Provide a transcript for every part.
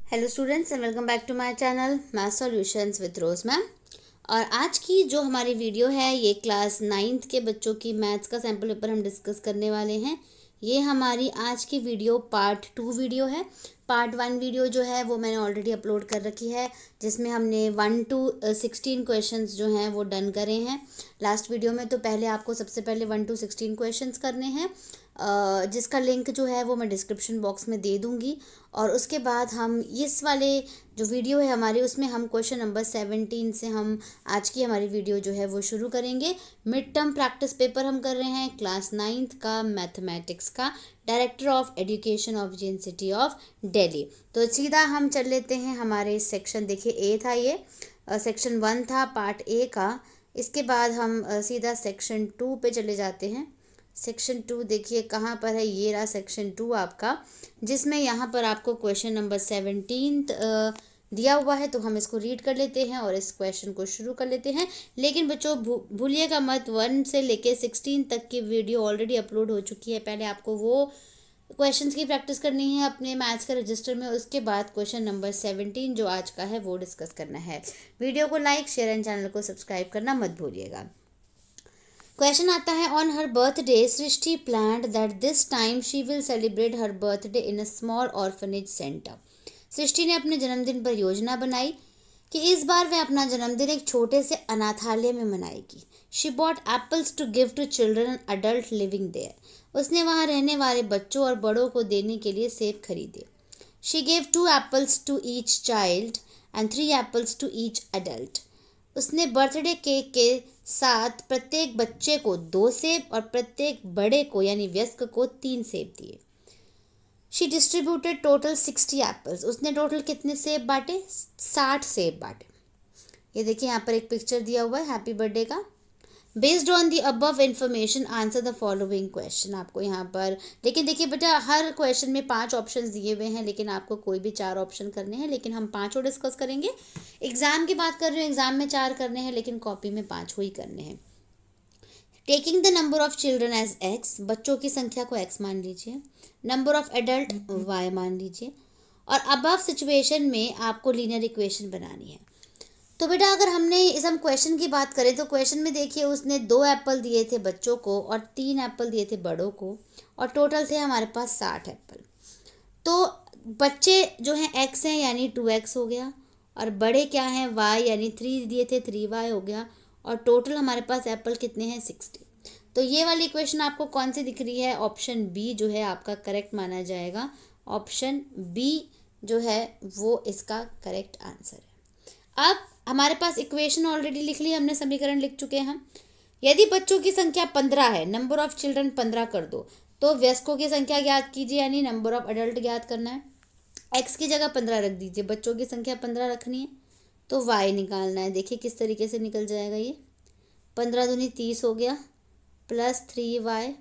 Hello students and welcome back to my channel math solutions with Rose ma'am. और आज की जो हमारी वीडियो है ये क्लास 9th के बच्चों की मैथ्स का सैम्पल पेपर हम डिस्कस करने वाले हैं। ये हमारी आज की वीडियो पार्ट 2 वीडियो है। पार्ट 1 वीडियो जो है वो मैंने ऑलरेडी अपलोड कर रखी है, जिसमें हमने 1 to 16 क्वेश्चंस जो हैं वो डन करे हैं लास्ट वीडियो में। तो पहले आपको सबसे पहले 1 to 16 क्वेश्चंस करने हैं, जिसका लिंक जो है वो मैं डिस्क्रिप्शन बॉक्स में दे दूँगी। और उसके बाद हम इस वाले जो वीडियो है हमारी, उसमें हम क्वेश्चन नंबर 17 से हम आज की हमारी वीडियो जो है वो शुरू करेंगे। मिड टर्म प्रैक्टिस पेपर हम कर रहे हैं क्लास 9th का मैथमेटिक्स का, director of education of university of Delhi. तो सीधा हम चल लेते हैं हमारे सेक्शन, देखिए ए था ये, सेक्शन 1 था पार्ट ए का। इसके बाद हम सीधा सेक्शन 2 पे चले जाते हैं। सेक्शन 2 देखिए कहाँ पर है, ये रहा सेक्शन 2 आपका, जिसमें यहाँ पर आपको क्वेश्चन नंबर 17 दिया हुआ है। तो हम इसको रीड कर लेते हैं और इस क्वेश्चन को शुरू कर लेते हैं। लेकिन बच्चों भूलिएगा मत, 1 से लेके 16 तक की वीडियो ऑलरेडी अपलोड हो चुकी है। पहले आपको वो क्वेश्चंस की प्रैक्टिस करनी है अपने मैथ्स के रजिस्टर में, उसके बाद क्वेश्चन नंबर 17 जो आज का है वो डिस्कस करना है। वीडियो को लाइक शेयर एंड चैनल को सब्सक्राइब करना मत भूलिएगा। क्वेश्चन आता है, on her birthday Srishti planned that this time she will celebrate her birthday in a small orphanage centre. Srishti ने अपने जन्मदिन पर योजना बनाई कि इस बार वह अपना जन्मदिन एक छोटे से अनाथालय में मनाएगी। She bought apples to give to children and adult living there. उसने वहाँ रहने वाले बच्चों और बड़ों को देने के लिए सेब खरीदे। She gave 2 apples to each child and 3 apples to each adult. उसने बर्थडे केक के साथ प्रत्येक बच्चे को 2 सेब और प्रत्येक बड़े को यानी वयस्क को 3 सेब दिए। She distributed total 60 apples. उसने टोटल कितने सेब बांटे? 60 सेब बांटे। ये देखिए यहाँ पर एक पिक्चर दिया हुआ है हैप्पी बर्थडे का। Based on the above information answer the following question. आपको यहाँ पर, लेकिन देखिए बेटा हर क्वेश्चन में 5 ऑप्शंस दिए हुए हैं, लेकिन आपको कोई भी 4 ऑप्शन करने हैं, लेकिन हम 5 डिस्कस करेंगे। एग्जाम की बात कर रहे हैं, एग्जाम में 4 करने हैं लेकिन कॉपी में 5 ही करने हैं। Taking the number of children as X, बच्चों की संख्या को एक्स मान लीजिए, नंबर ऑफ एडल्ट वाई मान लीजिए, और अबव सिचुएशन में आपको लीनियर इक्वेशन बनानी है। तो बेटा अगर हमने इस हम क्वेश्चन की बात करें तो क्वेश्चन में देखिए उसने 2 एप्पल दिए थे बच्चों को और 3 एप्पल दिए थे बड़ों को, और टोटल थे हमारे पास 60 एप्पल। तो बच्चे जो हैं एक्स हैं यानी 2x हो गया, और बड़े क्या हैं y यानी 3 दिए थे 3y हो गया, और टोटल हमारे पास एप्पल कितने हैं 60। तो ये वाली इक्वेशन आपको कौन सी दिख रही है? ऑप्शन बी जो है आपका करेक्ट माना जाएगा। ऑप्शन बी जो है वो इसका करेक्ट आंसर है। अब हमारे पास इक्वेशन ऑलरेडी लिख ली हमने, समीकरण लिख चुके हैं हम। यदि बच्चों की संख्या 15 है, नंबर ऑफ चिल्ड्रन 15 कर दो, तो वयस्कों की संख्या ज्ञात कीजिए यानी नंबर ऑफ अडल्ट ज्ञात करना है। एक्स की जगह 15 रख दीजिए, बच्चों की संख्या 15 रखनी है, तो वाई निकालना है। देखिए किस तरीके से निकल जाएगा ये, 15 दूनी 30 हो गया, plus 3y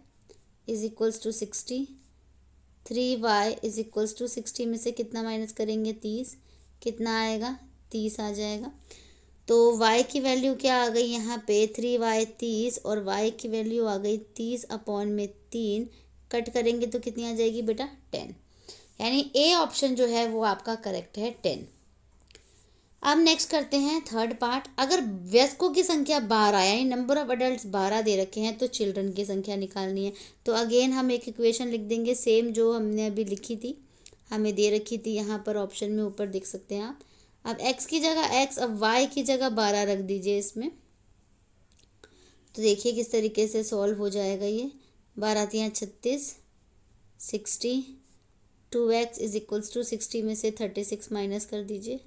is equals to 60। 3y is equals to 60 में से कितना माइनस करेंगे? 30। कितना आएगा? 30 आ जाएगा। तो y की वैल्यू क्या आ गई यहाँ पे? 3y 30, और y की वैल्यू आ गई 30 अपॉन में 3, कट करेंगे तो कितनी आ जाएगी बेटा? 10। यानी ए ऑप्शन जो है वो आपका करेक्ट है 10। अब नेक्स्ट करते हैं थर्ड पार्ट। अगर वयस्कों की संख्या 12 यानी नंबर ऑफ अडल्ट 12 दे रखे हैं तो चिल्ड्रन की संख्या निकालनी है। तो अगेन हम एक इक्वेशन लिख देंगे सेम जो हमने अभी लिखी थी, हमें दे रखी थी यहाँ पर ऑप्शन में, ऊपर देख सकते हैं आप। अब x की जगह x, अब y की जगह 12 रख दीजिए इसमें। तो देखिए किस तरीके से सॉल्व हो जाएगा ये। 12 तियाँ 36, 60, 2x इज इक्वल्स टू 60 में से 36 माइनस कर दीजिए,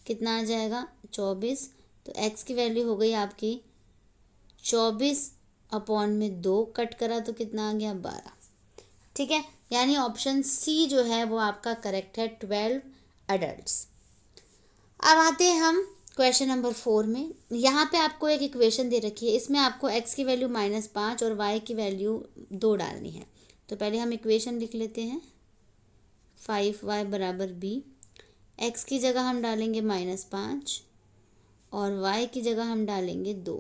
कितना आ जाएगा? 24। तो x की वैल्यू हो गई आपकी 24 अपॉन में 2, कट करा तो कितना आ गया? 12। ठीक है, यानी ऑप्शन सी जो है वो आपका करेक्ट है, 12 अडल्ट्स। अब आते हैं हम क्वेश्चन नंबर 4 में। यहाँ पे आपको एक इक्वेशन दे रखी है, इसमें आपको x की वैल्यू -5 और y की वैल्यू 2 डालनी है। तो पहले हम इक्वेशन लिख लेते हैं, 5y बराबर b। x की जगह हम डालेंगे -5 और y की जगह हम डालेंगे 2।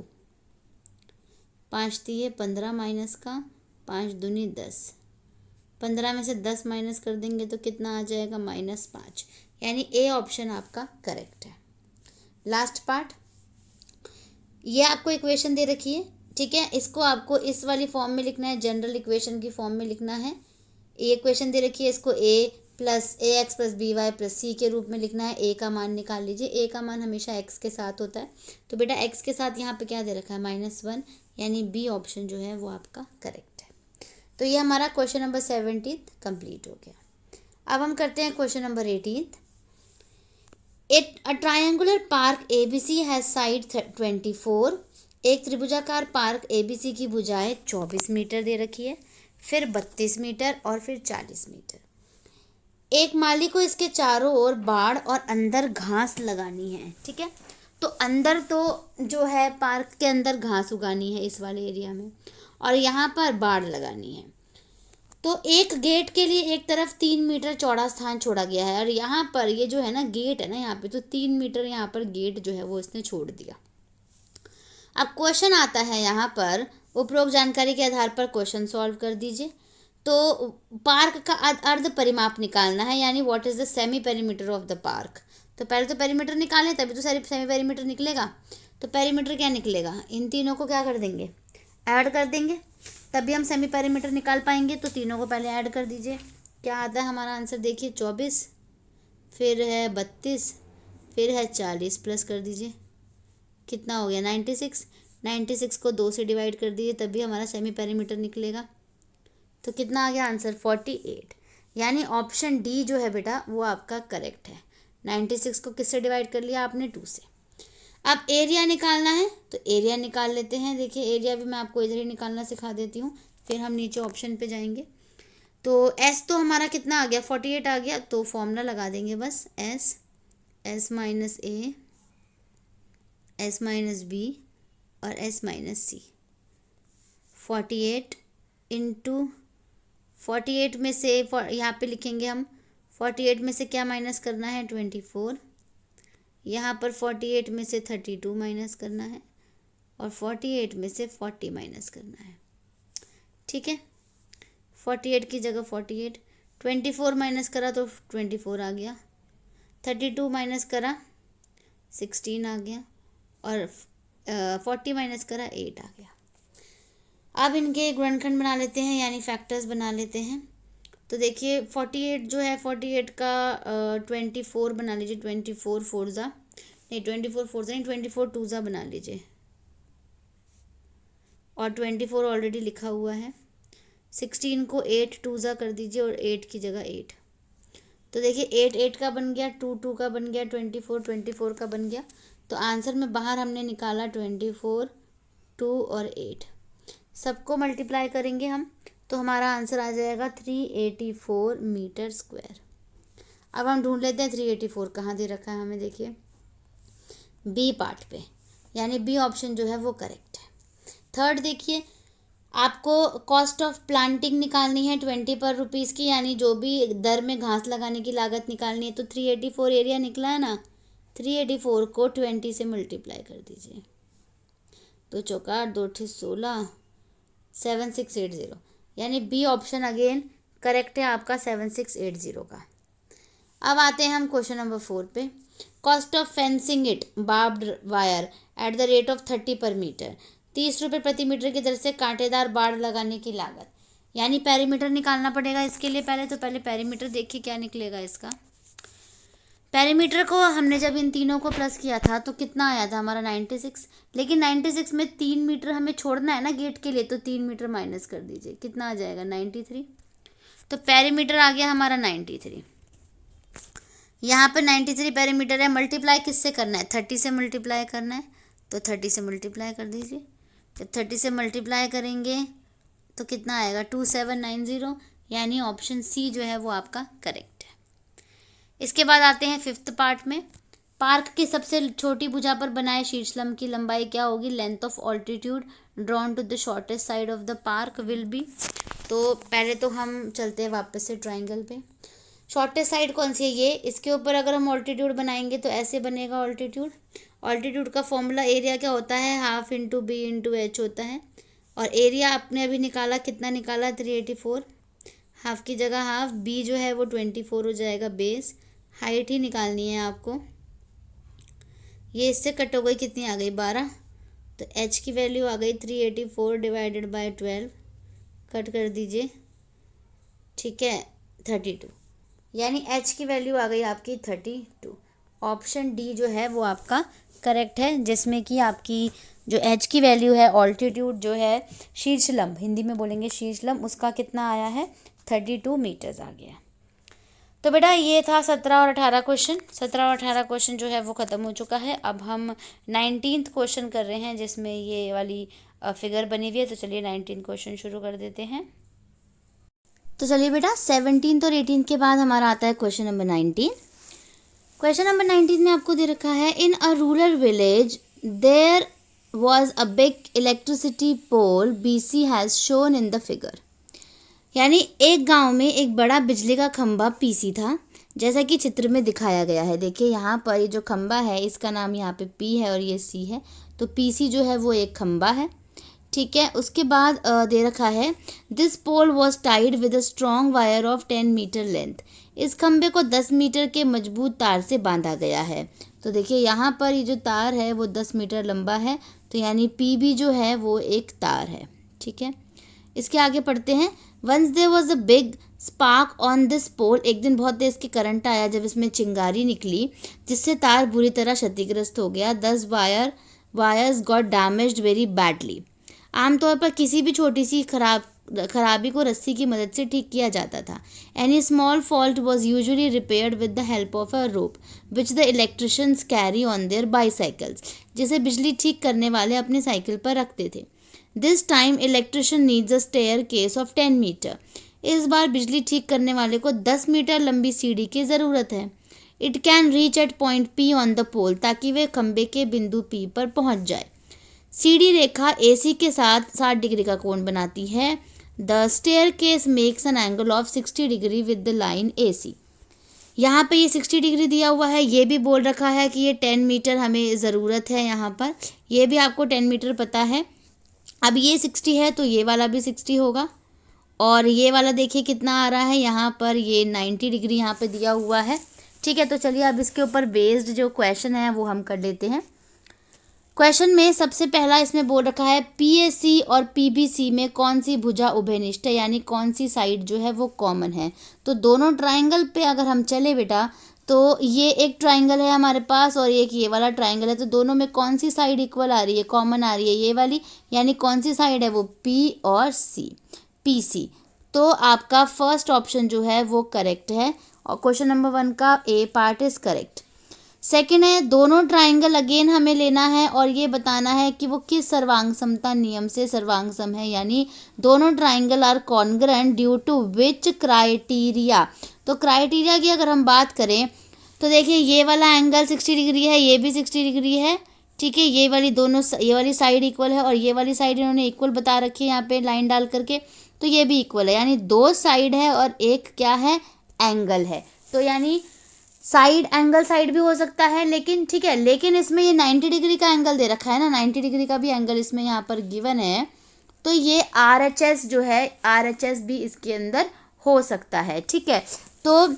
5 तिये 15 माइनस का, 5 दूनी 10, 15 में से 10 माइनस कर देंगे तो कितना आ जाएगा, -5। यानी ए ऑप्शन आपका करेक्ट है। लास्ट पार्ट, ये आपको इक्वेशन दे रखी है, ठीक है। इसको आपको इस वाली फॉर्म में लिखना है, जनरल इक्वेशन की फॉर्म में लिखना है। ये इक्वेशन दे रखी है, इसको a+ax+by+c के रूप में लिखना है। a का मान निकाल लीजिए, a का मान हमेशा x के साथ होता है, तो बेटा x के साथ यहाँ पे क्या दे रखा है, -1, यानी बी ऑप्शन जो है वो आपका करेक्ट है। तो ये हमारा क्वेश्चन नंबर 17 कंप्लीट हो गया। अब हम करते हैं question number 18। A triangular park ABC has side 24। एक त्रिभुजाकार पार्क ABC की भुजाएं 24 मीटर दे रखी है, फिर 32 मीटर और फिर 40 मीटर। एक माली को इसके चारों ओर बाड़ और अंदर घास लगानी है, ठीक है। तो अंदर तो जो है पार्क के अंदर घास उगानी है इस वाले एरिया में, और यहाँ पर बाड़ लगानी है। तो एक गेट के लिए एक तरफ 3 मीटर चौड़ा स्थान छोड़ा गया है, और यहाँ पर ये जो है ना गेट है ना यहाँ पे, तो 3 मीटर यहाँ पर गेट जो है वो इसने छोड़ दिया। अब क्वेश्चन आता है यहाँ पर, उपरोक्त जानकारी के आधार पर क्वेश्चन सॉल्व कर दीजिए। तो पार्क का अर्ध परिमाप निकालना है, यानी what is the semi perimeter of the park. तो पहले तो पेरीमीटर निकालें, तभी तो सेमी पेरीमीटर निकलेगा। तो पेरीमीटर क्या निकलेगा, इन तीनों को क्या कर देंगे, ऐड कर देंगे, तभी हम सेमी पेरीमीटर निकाल पाएंगे। तो तीनों को पहले ऐड कर दीजिए, क्या आता है हमारा आंसर, देखिए 24, फिर है 32, फिर है 40, प्लस कर दीजिए, कितना हो गया 96। 96 को 2 से डिवाइड कर दीजिए, तभी हमारा सेमी पेरीमीटर निकलेगा। तो कितना आ गया आंसर, 48। यानी ऑप्शन डी जो है बेटा वो आपका करेक्ट है। 96 को किससे डिवाइड कर लिया आपने, 2 से। अब एरिया निकालना है, तो एरिया निकाल लेते हैं। देखिए एरिया भी मैं आपको इधर ही निकालना सिखा देती हूँ, फिर हम नीचे ऑप्शन पे जाएंगे। तो एस तो हमारा कितना आ गया, 48 आ गया। तो फॉर्मूला लगा देंगे बस, एस माइनस ए, एस माइनस बी और एस माइनस सी। 48 इंटू 48 में से यहाँ पे लिखेंगे हम, 48 में से क्या माइनस करना है, 24। यहाँ पर 48 में से 32 माइनस करना है, और 48 में से 40 माइनस करना है, ठीक है। 48 की जगह 48, 24 माइनस करा तो 24 आ गया, 32 माइनस करा 16 आ गया, और 40 माइनस करा 8 आ गया। अब इनके गुणनखंड बना लेते हैं, यानी फैक्टर्स बना लेते हैं। तो देखिए 48 जो है, 48 का 24 बना लीजिए, 24 फोरज़ा नहीं, 24 फोरज़ा नहीं, 24 टूज़ा बना लीजिए, और 24 ऑलरेडी लिखा हुआ है। 16 को 8 टूज़ा कर दीजिए, और 8 की जगह 8। तो देखिए 8 8 का बन गया, 2 2 का बन गया, 24 24 का बन गया। तो आंसर में बाहर हमने निकाला 24, 2 और 8, सबको मल्टीप्लाई करेंगे हम, तो हमारा आंसर आ जाएगा 384 मीटर स्क्वायर। अब हम ढूंढ लेते हैं 384 कहाँ दे रखा है हमें, देखिए बी पार्ट पे, यानी बी ऑप्शन जो है वो करेक्ट है। थर्ड देखिए, आपको कॉस्ट ऑफ प्लांटिंग निकालनी है 20 पर रुपीज़ की, यानी जो भी दर में घास लगाने की लागत निकालनी है। तो 384 एरिया निकला है ना, 384 को 20 से मल्टीप्लाई कर दीजिए, तो चौका 2 16, 7680, यानी बी ऑप्शन अगेन करेक्ट है आपका 7680 का। अब आते हैं हम क्वेश्चन नंबर 4 पे। Cost of fencing it barbed wire at the rate of 30 per metre. 30 रुपये प्रति मीटर की दर से कांटेदार बाड़ लगाने की लागत, यानी पेरीमीटर निकालना पड़ेगा इसके लिए। पहले पेरीमीटर देखिए क्या निकलेगा इसका। पेरीमीटर को हमने जब इन तीनों को प्लस किया था तो कितना आया था हमारा 96, लेकिन 96 में 3 मीटर हमें छोड़ना है ना गेट के लिए, तो 3 मीटर माइनस कर दीजिए, कितना आ जाएगा 93। तो पेरीमीटर आ गया हमारा 93। यहाँ पे 93 पेरीमीटर है, मल्टीप्लाई किससे करना है, 30 से मल्टीप्लाई करना है, तो 30 से मल्टीप्लाई कर दीजिए। जब 30 से मल्टीप्लाई करेंगे तो कितना आएगा 2790, यानी ऑप्शन सी जो है वो आपका करेक्ट है। इसके बाद आते हैं 5th पार्ट में। पार्क की सबसे छोटी भुजा पर बनाए शीर्षलंब की लंबाई क्या होगी, length of altitude drawn to the shortest side of the park will be. तो पहले तो हम चलते हैं वापस से ट्राइंगल पे। शॉर्टेस्ट साइड कौन सी है, ये। इसके ऊपर अगर हम ऑल्टीट्यूड बनाएंगे तो ऐसे बनेगा ऑल्टीट्यूड। ऑल्टीट्यूड का फॉर्मूला एरिया क्या होता है, half into B into H होता है, और एरिया आपने अभी निकाला, कितना निकाला 384, हाफ की जगह हाफ, बी जो है वो 24 हो जाएगा बेस। हाइट ही निकालनी है आपको। ये इससे कट हो गई, कितनी आ गई 12। तो एच की वैल्यू आ गई 384 डिवाइडेड बाय 12, कट कर दीजिए, ठीक है 32, यानी एच की वैल्यू आ गई आपकी 32। ऑप्शन डी जो है वो आपका करेक्ट है, जिसमें कि आपकी जो एच की वैल्यू है, ऑल्टीट्यूड जो है, शीर्षलंब हिंदी में बोलेंगे शीर्षलंब, उसका कितना आया है 32 मीटर्स आ गया। तो बेटा ये था 17 और 18 क्वेश्चन। 17 और 18 क्वेश्चन जो है वो ख़त्म हो चुका है। अब हम 19th क्वेश्चन कर रहे हैं, जिसमें ये वाली फिगर बनी हुई है। तो चलिए 19th क्वेश्चन शुरू कर देते हैं। तो चलिए बेटा 17th और 18th के बाद हमारा आता है क्वेश्चन नंबर 19। क्वेश्चन नंबर 19 में आपको दे रखा है, in a rural village there was a big electricity pole BC has shown in the figure. यानी एक गांव में एक बड़ा बिजली का खंभा PC था, जैसा कि चित्र में दिखाया गया है। देखिए यहाँ पर ये जो खंभा है, इसका नाम यहाँ पे P है और ये C है, तो PC जो है वो एक खंभा है, ठीक है। उसके बाद दे रखा है, this pole was tied with a strong wire of 10 metre length. इस खंभे को 10 मीटर के मजबूत तार से बांधा गया है। तो देखिए यहाँ पर ये जो तार है वो 10 मीटर लंबा है, तो यानी PB जो है वो एक तार है, ठीक है। इसके आगे पढ़ते हैं, once there was a big spark on this pole. एक दिन बहुत तेज के करंट आया जब इसमें चिंगारी निकली, जिससे तार बुरी तरह क्षतिग्रस्त हो गया। 10 wires got damaged very badly. आमतौर पर किसी भी छोटी सी खराबी को रस्सी की मदद से ठीक किया जाता था। Any small fault was usually repaired with the help of a rope which the electricians carry on their bicycles, जिसे बिजली ठीक करने वाले अपने साइकिल पर रखते थे। This time electrician needs a staircase of 10 metre. इस बार बिजली ठीक करने वाले को 10 मीटर लंबी सीढ़ी की ज़रूरत है। It can reach at point P on the pole, ताकि वे खंबे के बिंदु P पर पहुंच जाए। सीढ़ी रेखा AC के साथ 60 डिग्री का कोण बनाती है। The staircase makes an angle of 60 degree with the line AC। यहाँ पे ये 60 डिग्री दिया हुआ है, ये भी बोल रखा है कि ये 10 मीटर हमें ज़रूरत है। यहाँ पर ये भी आपको 10 मीटर पता है। अब ये 60 है तो ये वाला भी 60 होगा, और ये वाला देखिए कितना आ रहा है, यहाँ पर ये 90 डिग्री यहाँ पे दिया हुआ है, ठीक है। तो चलिए अब इसके ऊपर बेस्ड जो क्वेश्चन है वो हम कर लेते हैं। क्वेश्चन में सबसे पहला इसमें बोल रखा है, PAC और PBC में कौन सी भुजा उभयनिष्ठ है, यानी कौन सी साइड जो है वो कॉमन है। तो दोनों ट्राइंगल पे अगर हम चले बेटा, तो ये एक ट्राइंगल है हमारे पास और एक ये वाला ट्राइंगल है, तो दोनों में कौन सी साइड इक्वल आ रही है, कॉमन आ रही है, ये वाली। यानी कौन सी साइड है वो P और C, PC। तो आपका फर्स्ट ऑप्शन जो है वो करेक्ट है, और क्वेश्चन नंबर 1 का A part is correct. Second है, दोनों ट्राइंगल अगेन हमें लेना है और ये बताना है कि वो किस सर्वांग समता नियम से सर्वांग सम है, यानी दोनों triangle are congruent due to which criteria. तो क्राइटेरिया की अगर हम बात करें तो देखिए ये वाला एंगल 60 डिग्री है, ये भी 60 डिग्री है, ठीक है। ये वाली साइड इक्वल है और ये वाली साइड इन्होंने इक्वल बता रखी है यहाँ पे लाइन डाल करके, तो ये भी इक्वल है, यानी 2 साइड है और एक क्या है, एंगल है। तो यानी साइड एंगल साइड भी हो सकता है, लेकिन ठीक है, लेकिन इसमें ये 90 डिग्री का एंगल दे रखा है ना, 90 डिग्री का भी एंगल इसमें यहाँ पर गिवन है, तो ये RHS जो है, RHS भी इसके अंदर हो सकता है, ठीक है। तो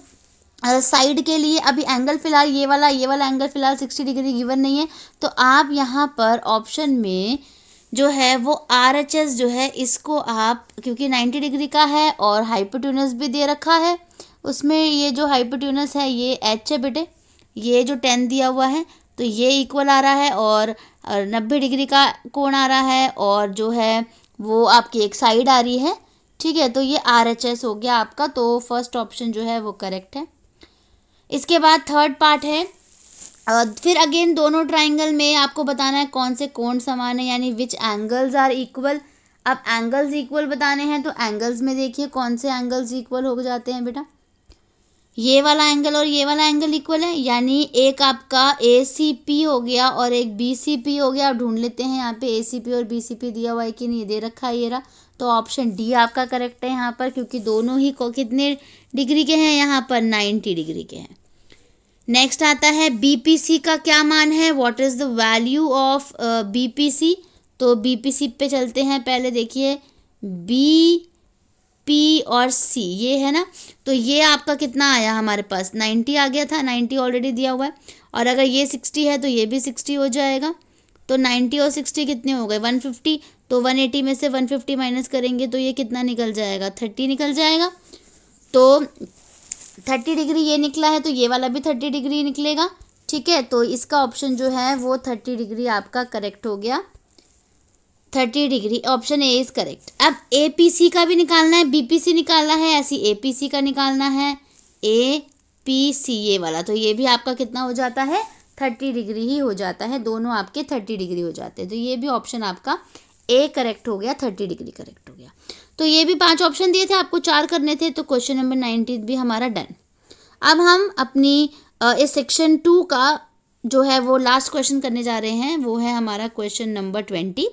साइड के लिए अभी एंगल फिलहाल ये वाला एंगल फिलहाल 60 डिग्री गिवन नहीं है, तो आप यहाँ पर ऑप्शन में जो है वो RHS जो है इसको आप, क्योंकि 90 डिग्री का है और हाइपोटेन्यूज भी दे रखा है, उसमें ये जो हाइपोटेन्यूज है ये H है बेटे, ये जो 10 दिया हुआ है तो ये इक्वल आ रहा है, और 90 डिग्री का कोण आ रहा है, और जो है वो आपकी एक साइड आ रही है, ठीक है। तो ये RHS हो गया आपका, तो फर्स्ट ऑप्शन जो है वो करेक्ट है। इसके बाद थर्ड पार्ट है, फिर अगेन दोनों ट्राइंगल में आपको बताना है कौन से कोण समान है, यानी विच एंगल्स आर इक्वल। अब एंगल्स इक्वल बताने हैं तो एंगल्स में देखिए कौन से एंगल्स इक्वल हो जाते हैं बेटा, ये वाला एंगल और ये वाला एंगल इक्वल है, यानी एक आपका ACP हो गया और एक BCP हो गया। आप ढूंढ लेते हैं यहाँ पे ACP और BCP दिया हुआ है कि नहीं, दे रखा है ये रहा, तो ऑप्शन डी आपका करेक्ट है यहाँ पर, क्योंकि दोनों ही कितने डिग्री के हैं, यहाँ पर 90 डिग्री के हैं। नेक्स्ट आता है BPC का क्या मान है, what is the value of BPC। तो BPC पे चलते हैं, पहले देखिए पी और सी, ये है ना, तो ये आपका कितना आया हमारे पास 90 आ गया था, 90 ऑलरेडी दिया हुआ है। और अगर ये 60 है तो ये भी 60 हो जाएगा। तो 90 और 60 कितने हो गए 150। तो 180 में से 150 माइनस करेंगे तो ये कितना निकल जाएगा 30 निकल जाएगा। तो 30 डिग्री ये निकला है तो ये वाला भी 30 डिग्री निकलेगा। ठीक है, तो इसका ऑप्शन जो है वो 30 डिग्री आपका करेक्ट हो गया। 30 degree, option A is correct. अब ए पी सी का भी निकालना है, बी पी सी निकालना है, ऐसी ए पी सी का निकालना है, ए पी सी ये वाला, तो ये भी आपका कितना हो जाता है 30 डिग्री ही हो जाता है, दोनों आपके 30 डिग्री हो जाते हैं। तो ये भी ऑप्शन आपका ए करेक्ट हो गया, 30 डिग्री करेक्ट हो गया। तो ये भी 5 ऑप्शन दिए थे, आपको 4 करने थे, तो क्वेश्चन नंबर 19 भी हमारा डन। अब हम अपनी इस सेक्शन 2 का जो है वो लास्ट क्वेश्चन करने जा रहे हैं, वो है हमारा question number 20।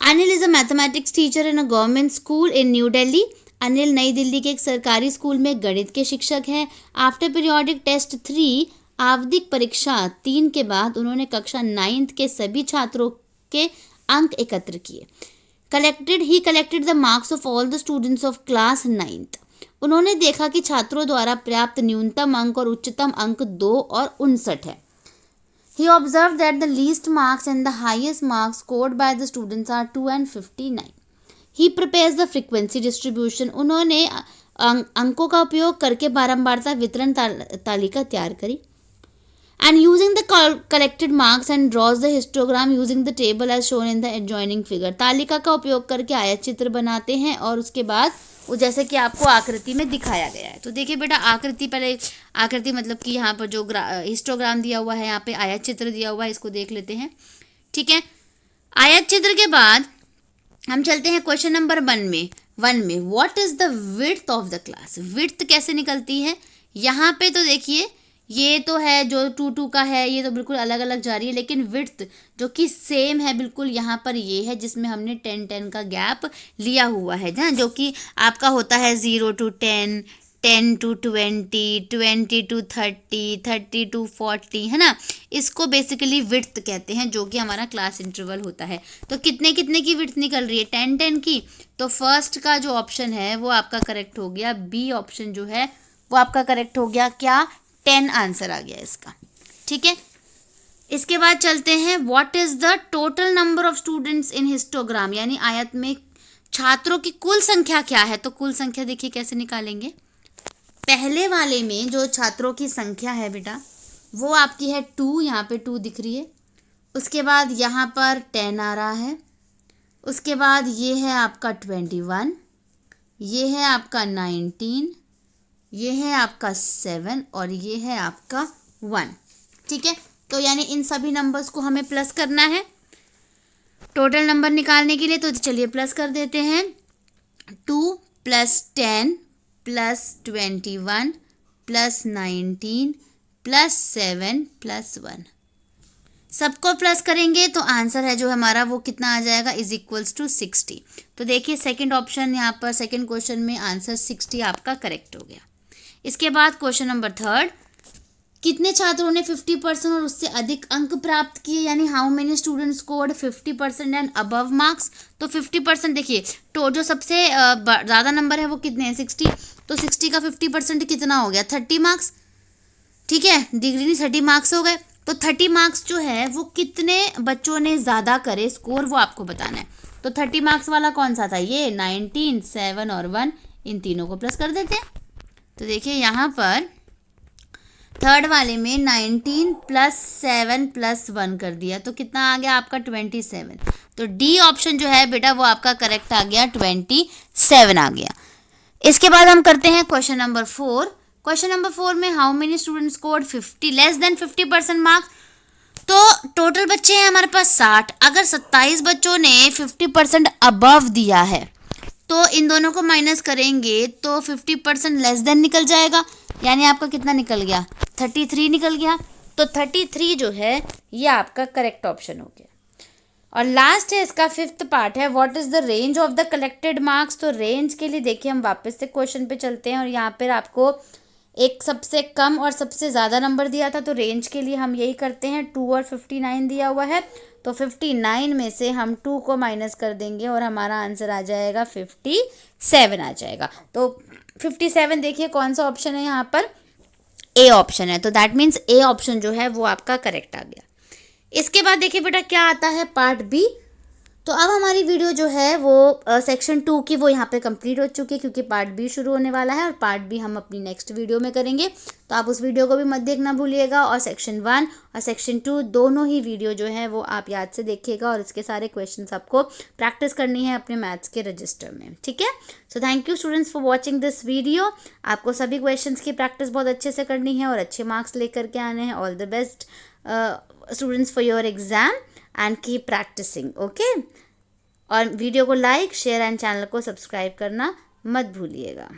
Anil is a mathematics teacher in a government school in new Delhi. Anil नई दिल्ली के एक सरकारी स्कूल में गणित के शिक्षक हैं। आफ्टर पीरियोडिक टेस्ट 3, आवधिक परीक्षा 3 के बाद उन्होंने कक्षा 9th के सभी छात्रों के अंक एकत्र किए। ही collected the marks of all the students of class 9th। उन्होंने देखा कि छात्रों द्वारा प्राप्त न्यूनतम अंक और उच्चतम अंक 2 और 59 है। He observed that the least marks and the highest marks scored by the students are 2 and 59. He prepares the frequency distribution. उन्होंने अंकों का उपयोग करके बारंबारता वितरण तालिका तैयार करी। And using the collected marks and draws the histogram using the table as shown in the adjoining figure. तालिका का उपयोग करके आयत चित्र बनाते हैं और उसके बाद वो जैसे कि आपको आकृति में दिखाया गया है। तो देखिए बेटा, आकृति पहले, आकृति मतलब कि यहाँ पर जो हिस्टोग्राम दिया हुआ है, यहाँ पे आयत चित्र दिया हुआ है, इसको देख लेते हैं। ठीक है, आयत चित्र के बाद हम चलते हैं क्वेश्चन नंबर 1 में what is the width of the class. Width कैसे निकलती है, यहाँ पे तो देखिए ये तो है जो 2 का है, ये तो बिल्कुल अलग अलग जा रही है, लेकिन विड्थ जो कि सेम है बिल्कुल यहाँ पर ये है, जिसमें हमने 10 का गैप लिया हुआ है ना, जो कि आपका होता है 0 to 10, 10 to 20, 20 to 30, 30 to 40, है ना। इसको बेसिकली विड्थ कहते हैं, जो कि हमारा क्लास इंटरवल होता है। तो कितने की विड्थ निकल रही है 10 की। तो फर्स्ट का जो ऑप्शन है वो आपका करेक्ट हो गया, बी ऑप्शन जो है वो आपका करेक्ट हो गया। क्या 10 आंसर आ गया इसका। ठीक है, इसके बाद चलते हैं what is the total number of students in histogram, यानी आयत में छात्रों की कुल संख्या क्या है। तो कुल संख्या देखिए कैसे निकालेंगे। पहले वाले में जो छात्रों की संख्या है बेटा वो आपकी है 2, यहाँ पे 2 दिख रही है। उसके बाद यहाँ पर 10 आ रहा है। उसके बाद ये है आपका 21, ये है आपका 19, ये है आपका 7 और ये है आपका 1। ठीक है, तो यानी इन सभी नंबर्स को हमें प्लस करना है टोटल नंबर निकालने के लिए। तो चलिए प्लस कर देते हैं। 2 + 10 + 21 + 19 + 7 + 1, सबको प्लस करेंगे तो आंसर है जो हमारा वो कितना आ जाएगा = 60। तो देखिए सेकंड ऑप्शन यहाँ पर सेकंड क्वेश्चन में आंसर 60 आपका करेक्ट हो गया। इसके बाद क्वेश्चन नंबर 3, कितने छात्रों ने 50% और उससे अधिक अंक प्राप्त किए, यानी how many students scored 50% and above marks. तो 50% देखिए, तो जो सबसे ज़्यादा नंबर है वो कितने हैं 60। तो 60 का 50% कितना हो गया 30 मार्क्स। ठीक है, डिग्री नहीं 30 मार्क्स हो गए। तो 30 मार्क्स जो है वो कितने बच्चों ने ज़्यादा करे स्कोर, वो आपको बताना है। तो 30 मार्क्स वाला कौन सा था, ये 19, 7 और 1, इन तीनों को प्लस कर देते हैं। तो देखिए यहाँ पर थर्ड वाले में 19 + 7 + 1 कर दिया, तो कितना आ गया आपका 27। तो डी ऑप्शन जो है बेटा वो आपका करेक्ट आ गया, 27 आ गया। इसके बाद हम करते हैं क्वेश्चन नंबर 4। क्वेश्चन नंबर 4 में how many student scored 50 less than 50% marks. तो टोटल बच्चे हैं हमारे पास 60। अगर 27 बच्चों ने 50% अबव दिया है तो इन दोनों को माइनस करेंगे तो 50% लेस देन निकल जाएगा, यानी आपका कितना निकल गया 33 निकल गया। तो 33 जो है ये आपका करेक्ट ऑप्शन हो गया। और लास्ट है इसका 5th पार्ट है what is the range of the collected marks. तो रेंज के लिए देखिए हम वापस से क्वेश्चन पे चलते हैं और यहाँ पर आपको एक सबसे कम और सबसे ज़्यादा नंबर दिया था, तो रेंज के लिए हम यही करते हैं 2 और 59 दिया हुआ है, तो 59 में से हम 2 को माइनस कर देंगे और हमारा आंसर आ जाएगा 57 आ जाएगा। तो 57 देखिए कौन सा ऑप्शन है यहाँ पर, ए ऑप्शन है। तो दैट मीन्स ए ऑप्शन जो है वो आपका करेक्ट आ गया। इसके बाद देखिए बेटा क्या आता है, पार्ट बी। तो अब हमारी वीडियो जो है वो सेक्शन 2 की वो यहाँ पे कंप्लीट हो चुकी है, क्योंकि पार्ट बी शुरू होने वाला है और पार्ट बी हम अपनी नेक्स्ट वीडियो में करेंगे। तो आप उस वीडियो को भी मत देखना भूलिएगा। और सेक्शन 1 और सेक्शन 2 दोनों ही वीडियो जो है वो आप याद से देखिएगा और इसके सारे क्वेश्चंस आपको प्रैक्टिस करनी है अपने मैथ्स के रजिस्टर में, ठीक है। So thank you students for watching this video. आपको सभी क्वेश्चंस की प्रैक्टिस बहुत अच्छे से करनी है और अच्छे मार्क्स लेकर के आने हैं। All the best students for your exam and keep practising, okay. और वीडियो को लाइक, शेयर एंड चैनल को सब्सक्राइब करना मत भूलिएगा।